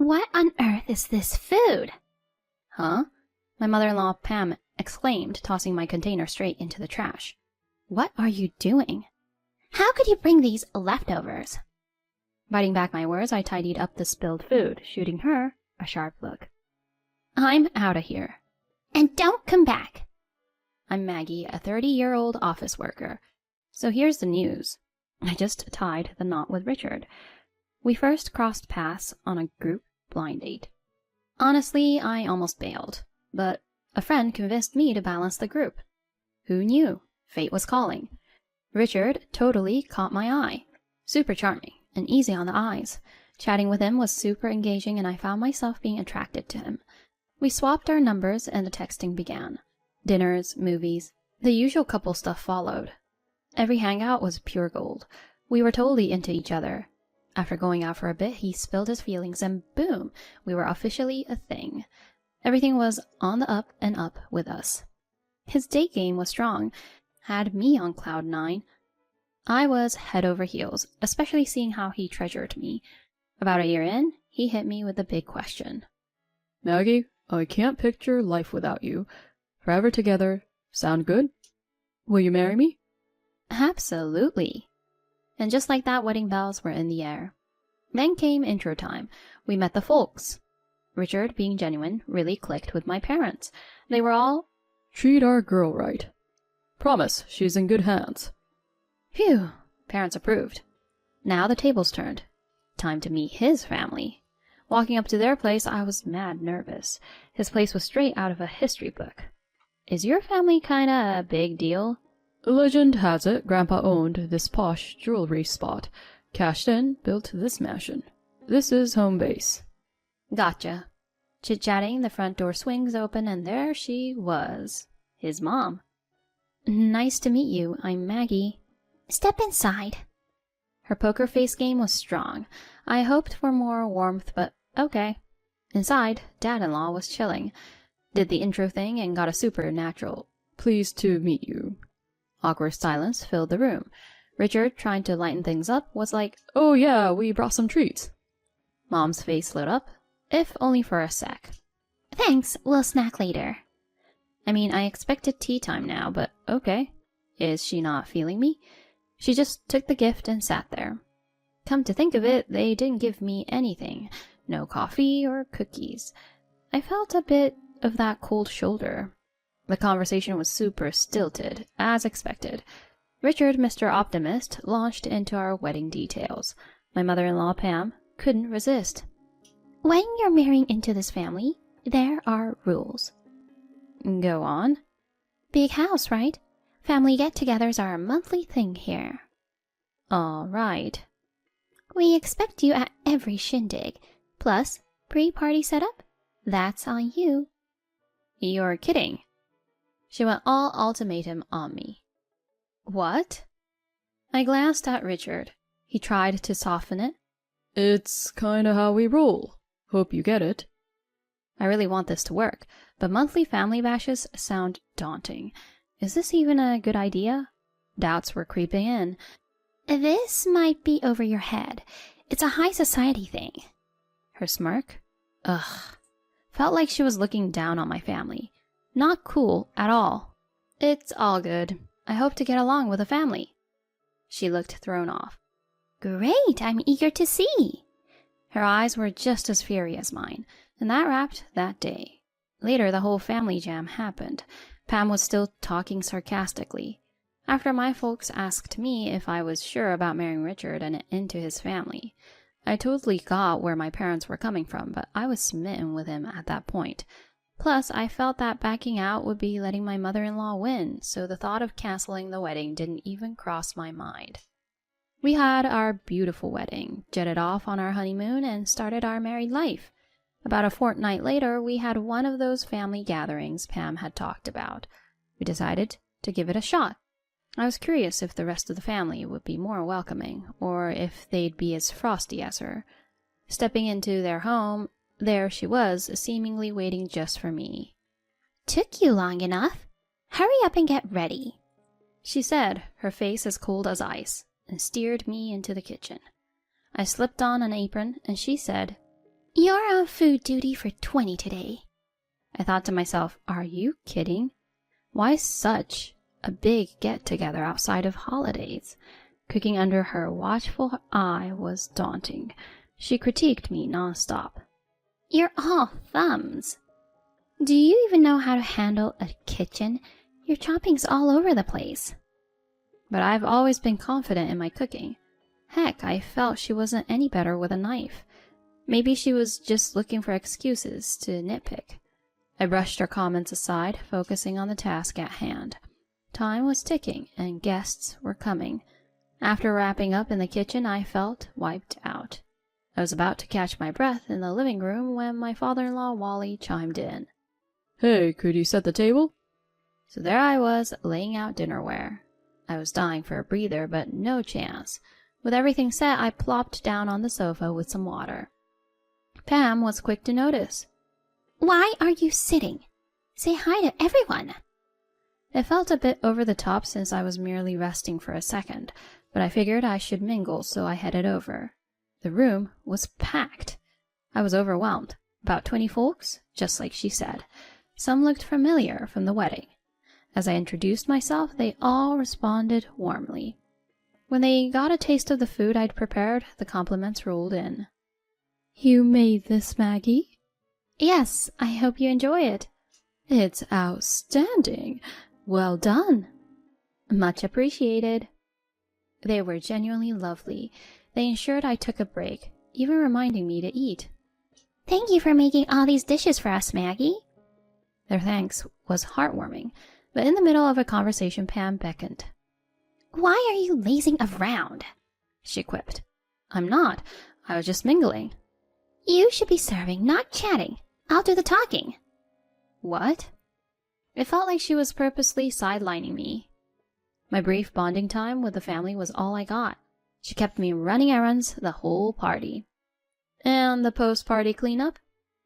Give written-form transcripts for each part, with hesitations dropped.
What on earth is this food? Huh? My mother-in-law Pam exclaimed, tossing my container straight into the trash. What are you doing? How could you bring these leftovers? Biting back my words, I tidied up the spilled food, shooting her a sharp look. I'm out of here. And don't come back. I'm Maggie, a 30-year-old office worker. So here's the news. I just tied the knot with Richard. We first crossed paths on a group blind date. Honestly, I almost bailed, but a friend convinced me to balance the group. Who knew? Fate was calling. Richard totally caught my eye. Super charming and easy on the eyes. Chatting with him was super engaging, and I found myself being attracted to him. We swapped our numbers and the texting began. Dinners, movies, the usual couple stuff followed. Every hangout was pure gold. We were totally into each other. After going out for a bit, he spilled his feelings and boom, we were officially a thing. Everything was on the up and up with us. His date game was strong, had me on cloud 9. I was head over heels, especially seeing how he treasured me. About a year in, he hit me with the big question. Maggie, I can't picture life without you. Forever together. Sound good? Will you marry me? Absolutely. And just like that, wedding bells were in the air. Then came intro time. We met the folks. Richard, being genuine, really clicked with my parents. They were all, Treat our girl right. Promise, she's in good hands. Phew, parents approved. Now the tables turned. Time to meet his family. Walking up to their place, I was mad nervous. His place was straight out of a history book. Is your family kinda a big deal? Legend has it Grandpa owned this posh jewelry spot. Cashed in, built this mansion. This is home base. Gotcha. Chit-chatting, the front door swings open and there she was. His mom. Nice to meet you. I'm Maggie. Step inside. Her poker face game was strong. I hoped for more warmth, but okay. Inside, Dad-in-law was chilling. Did the intro thing and got a supernatural, Pleased to meet you. Awkward silence filled the room. Richard, trying to lighten things up, was like, Oh yeah, we brought some treats. Mom's face lit up, if only for a sec. Thanks, we'll snack later. I mean, I expected tea time now, but okay. Is she not feeling me? She just took the gift and sat there. Come to think of it, they didn't give me anything. No coffee or cookies. I felt a bit of that cold shoulder. The conversation was super stilted, as expected. Richard, Mr. Optimist, launched into our wedding details. My mother-in-law, Pam, couldn't resist. When you're marrying into this family, there are rules. Go on. Big house, right? Family get-togethers are a monthly thing here. All right. We expect you at every shindig. Plus, pre-party setup? That's on you. You're kidding. She went all ultimatum on me. What? I glanced at Richard. He tried to soften it. It's kinda how we roll. Hope you get it. I really want this to work, but monthly family bashes sound daunting. Is this even a good idea? Doubts were creeping in. This might be over your head. It's a high society thing. Her smirk? Ugh. Felt like she was looking down on my family. Not cool at all. It's all good. I hope to get along with the family. She looked thrown off. Great, I'm eager to see. Her eyes were just as fiery as mine, and that wrapped that day. Later, the whole family jam happened. Pam was still talking sarcastically. After my folks asked me if I was sure about marrying Richard and into his family. I totally got where my parents were coming from, but I was smitten with him at that point. Plus, I felt that backing out would be letting my mother-in-law win, so the thought of canceling the wedding didn't even cross my mind. We had our beautiful wedding, jetted off on our honeymoon, and started our married life. About a fortnight later, we had one of those family gatherings Pam had talked about. We decided to give it a shot. I was curious if the rest of the family would be more welcoming, or if they'd be as frosty as her. Stepping into their home, there she was, seemingly waiting just for me. Took you long enough. Hurry up and get ready, she said, her face as cold as ice, and steered me into the kitchen. I slipped on an apron, and she said, You're on food duty for 20 today. I thought to myself, are you kidding? Why such a big get-together outside of holidays? Cooking under her watchful eye was daunting. She critiqued me nonstop. You're all thumbs. Do you even know how to handle a kitchen? Your chopping's all over the place. But I've always been confident in my cooking. Heck, I felt she wasn't any better with a knife. Maybe she was just looking for excuses to nitpick. I brushed her comments aside, focusing on the task at hand. Time was ticking, and guests were coming. After wrapping up in the kitchen, I felt wiped out. I was about to catch my breath in the living room when my father-in-law Wally chimed in. Hey, could you set the table? So there I was, laying out dinnerware. I was dying for a breather, but no chance. With everything set, I plopped down on the sofa with some water. Pam was quick to notice. Why are you sitting? Say hi to everyone. It felt a bit over the top since I was merely resting for a second, but I figured I should mingle, so I headed over. The room was packed. I was overwhelmed. About 20 folks, just like she said. Some looked familiar from the wedding. As I introduced myself, they all responded warmly. When they got a taste of the food I'd prepared, the compliments rolled in. You made this, Maggie? Yes, I hope you enjoy it. It's outstanding. Well done. Much appreciated. They were genuinely lovely. They ensured I took a break, even reminding me to eat. Thank you for making all these dishes for us, Maggie. Their thanks was heartwarming, but in the middle of a conversation, Pam beckoned. Why are you lazing around? She quipped. I'm not. I was just mingling. You should be serving, not chatting. I'll do the talking. What? It felt like she was purposely sidelining me. My brief bonding time with the family was all I got. She kept me running errands the whole party. And the post-party cleanup?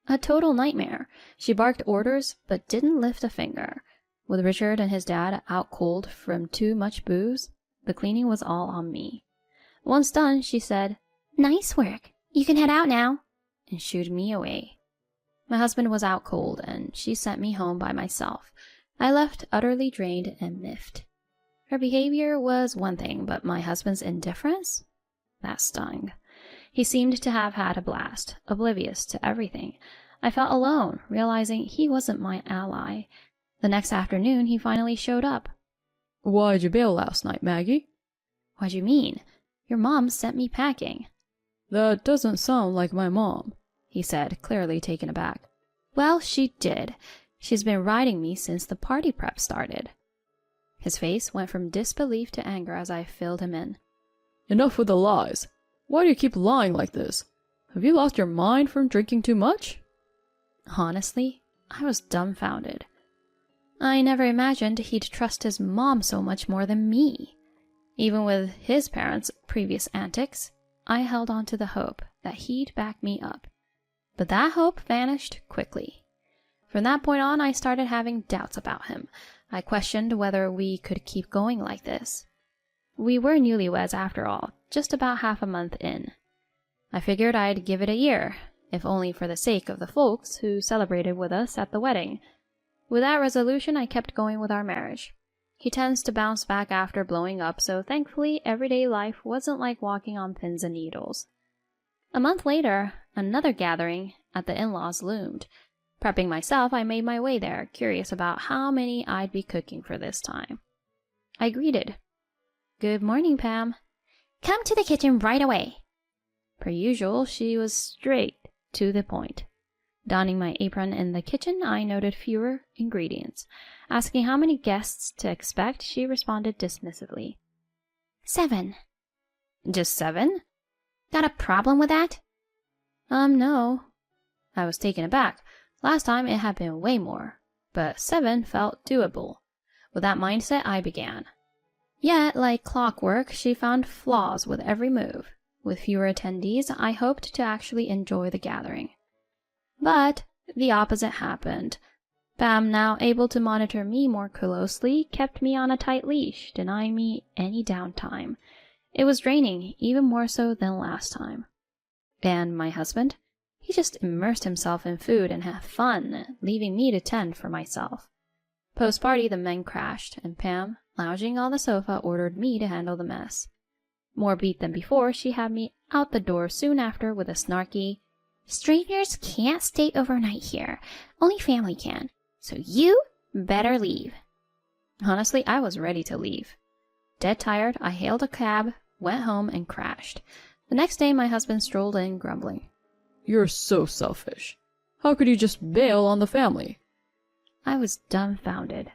A total nightmare. She barked orders, but didn't lift a finger. With Richard and his dad out cold from too much booze, the cleaning was all on me. Once done, she said, Nice work. You can head out now. And shooed me away. My husband was out cold, and she sent me home by myself. I left utterly drained and miffed. Her behavior was one thing, but my husband's indifference? That stung. He seemed to have had a blast, oblivious to everything. I felt alone, realizing he wasn't my ally. The next afternoon, he finally showed up. Why'd you bail last night, Maggie? What'd you mean? Your mom sent me packing. That doesn't sound like my mom, he said, clearly taken aback. Well, she did. She's been riding me since the party prep started. His face went from disbelief to anger as I filled him in. Enough with the lies. Why do you keep lying like this? Have you lost your mind from drinking too much? Honestly, I was dumbfounded. I never imagined he'd trust his mom so much more than me. Even with his parents' previous antics, I held on to the hope that he'd back me up. But that hope vanished quickly. From that point on, I started having doubts about him. I questioned whether we could keep going like this. We were newlyweds after all, just about half a month in. I figured I'd give it a year, if only for the sake of the folks who celebrated with us at the wedding. With that resolution, I kept going with our marriage. He tends to bounce back after blowing up, so thankfully everyday life wasn't like walking on pins and needles. A month later, another gathering at the in-laws loomed. Prepping myself, I made my way there, curious about how many I'd be cooking for this time. I greeted. Good morning, Pam. Come to the kitchen right away. Per usual, she was straight to the point. Donning my apron in the kitchen, I noted fewer ingredients. Asking how many guests to expect, she responded dismissively. 7. Just 7? Got a problem with that? No. I was taken aback. Last time it had been way more, but 7 felt doable. With that mindset, I began. Yet, like clockwork, she found flaws with every move. With fewer attendees, I hoped to actually enjoy the gathering. But the opposite happened. Pam, now able to monitor me more closely, kept me on a tight leash, denying me any downtime. It was draining, even more so than last time. And my husband? He just immersed himself in food and had fun, leaving me to tend for myself. Post-party, the men crashed, and Pam, lounging on the sofa, ordered me to handle the mess. More beat than before, she had me out the door soon after with a snarky, "Strangers can't stay overnight here. Only family can. So you better leave." Honestly, I was ready to leave. Dead tired, I hailed a cab, went home, and crashed. The next day, my husband strolled in, grumbling. "You're so selfish. How could you just bail on the family?" I was dumbfounded.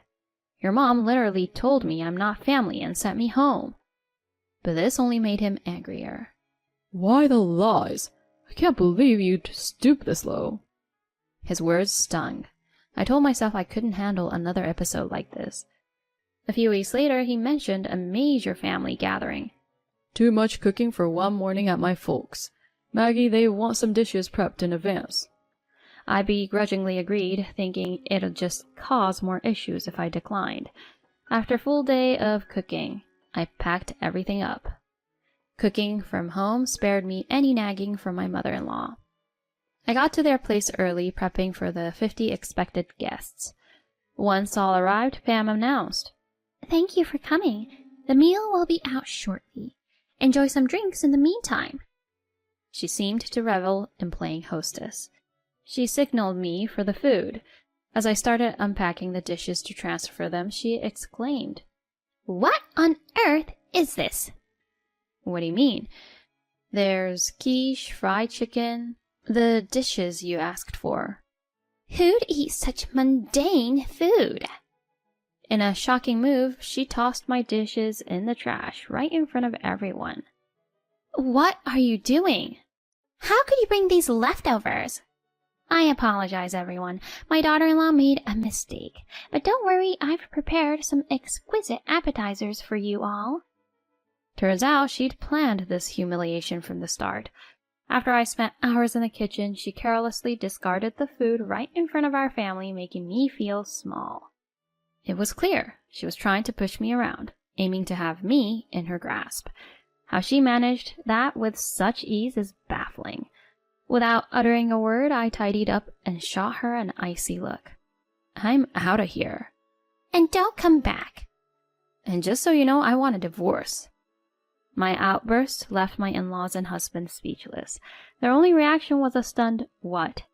Your mom literally told me I'm not family and sent me home. But this only made him angrier. "Why the lies? I can't believe you'd stoop this low." His words stung. I told myself I couldn't handle another episode like this. A few weeks later, he mentioned a major family gathering. "Too much cooking for one morning at my folks. Maggie, they want some dishes prepped in advance." I begrudgingly agreed, thinking it'd just cause more issues if I declined. After a full day of cooking, I packed everything up. Cooking from home spared me any nagging from my mother-in-law. I got to their place early, prepping for the 50 expected guests. Once all arrived, Pam announced, "Thank you for coming. The meal will be out shortly. Enjoy some drinks in the meantime." She seemed to revel in playing hostess. She signaled me for the food. As I started unpacking the dishes to transfer them, she exclaimed, "What on earth is this?" "What do you mean?" "There's quiche, fried chicken, the dishes you asked for." "Who'd eat such mundane food?" In a shocking move, she tossed my dishes in the trash right in front of everyone. "What are you doing? How could you bring these leftovers?" "I apologize, everyone. My daughter-in-law made a mistake. But don't worry, I've prepared some exquisite appetizers for you all." Turns out she'd planned this humiliation from the start. After I spent hours in the kitchen, she carelessly discarded the food right in front of our family, making me feel small. It was clear she was trying to push me around, aiming to have me in her grasp. How she managed that with such ease is baffling. Without uttering a word, I tidied up and shot her an icy look. "I'm out of here." "And don't come back." "And just so you know, I want a divorce." My outburst left my in-laws and husband speechless. Their only reaction was a stunned, "What?"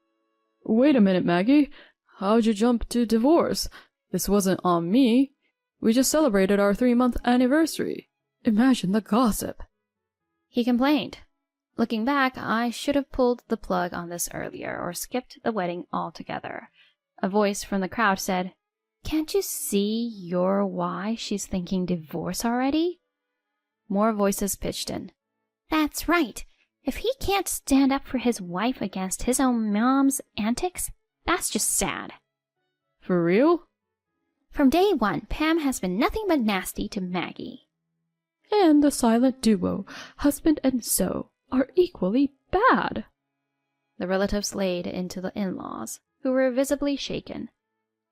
"Wait a minute, Maggie. How'd you jump to divorce? This wasn't on me. We just celebrated our 3-month anniversary. Imagine the gossip." He complained. Looking back, I should have pulled the plug on this earlier or skipped the wedding altogether. A voice from the crowd said, "Can't you see you're why she's thinking divorce already?" More voices pitched in. "That's right. If he can't stand up for his wife against his own mom's antics, that's just sad." "For real?" "From day one, Pam has been nothing but nasty to Maggie." "And the silent duo, husband and so, are equally bad." The relatives laid into the in-laws, who were visibly shaken.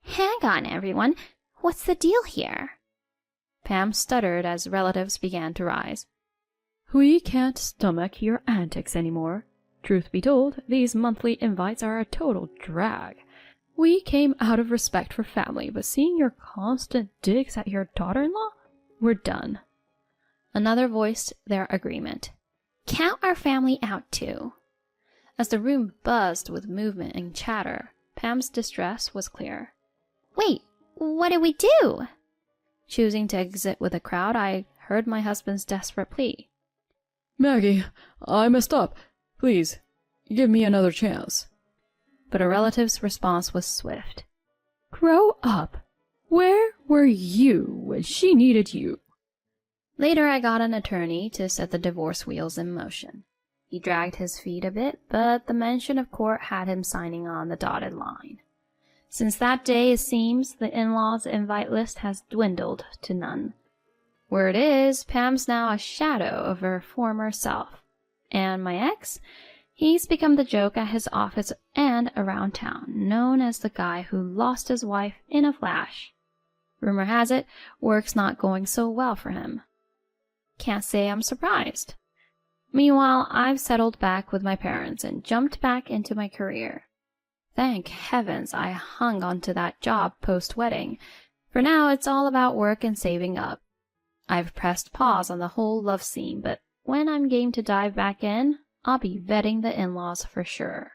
"Hang on, everyone. What's the deal here?" Pam stuttered as relatives began to rise. "We can't stomach your antics anymore. Truth be told, these monthly invites are a total drag. We came out of respect for family, but seeing your constant digs at your daughter-in-law, we're done." Another voiced their agreement. "Count our family out too." As the room buzzed with movement and chatter, Pam's distress was clear. "Wait, what did we do?" Choosing to exit with the crowd, I heard my husband's desperate plea. "Maggie, I messed up. Please, give me another chance." But a relative's response was swift. "Grow up. Where were you when she needed you?" Later, I got an attorney to set the divorce wheels in motion. He dragged his feet a bit, but the mention of court had him signing on the dotted line. Since that day, it seems, the in-laws' invite list has dwindled to none. Word is, Pam's now a shadow of her former self. And my ex? He's become the joke at his office and around town, known as the guy who lost his wife in a flash. Rumor has it, work's not going so well for him. Can't say I'm surprised. Meanwhile, I've settled back with my parents and jumped back into my career. Thank heavens I hung onto that job post-wedding. For now, it's all about work and saving up. I've pressed pause on the whole love scene, but when I'm game to dive back in, I'll be vetting the in-laws for sure.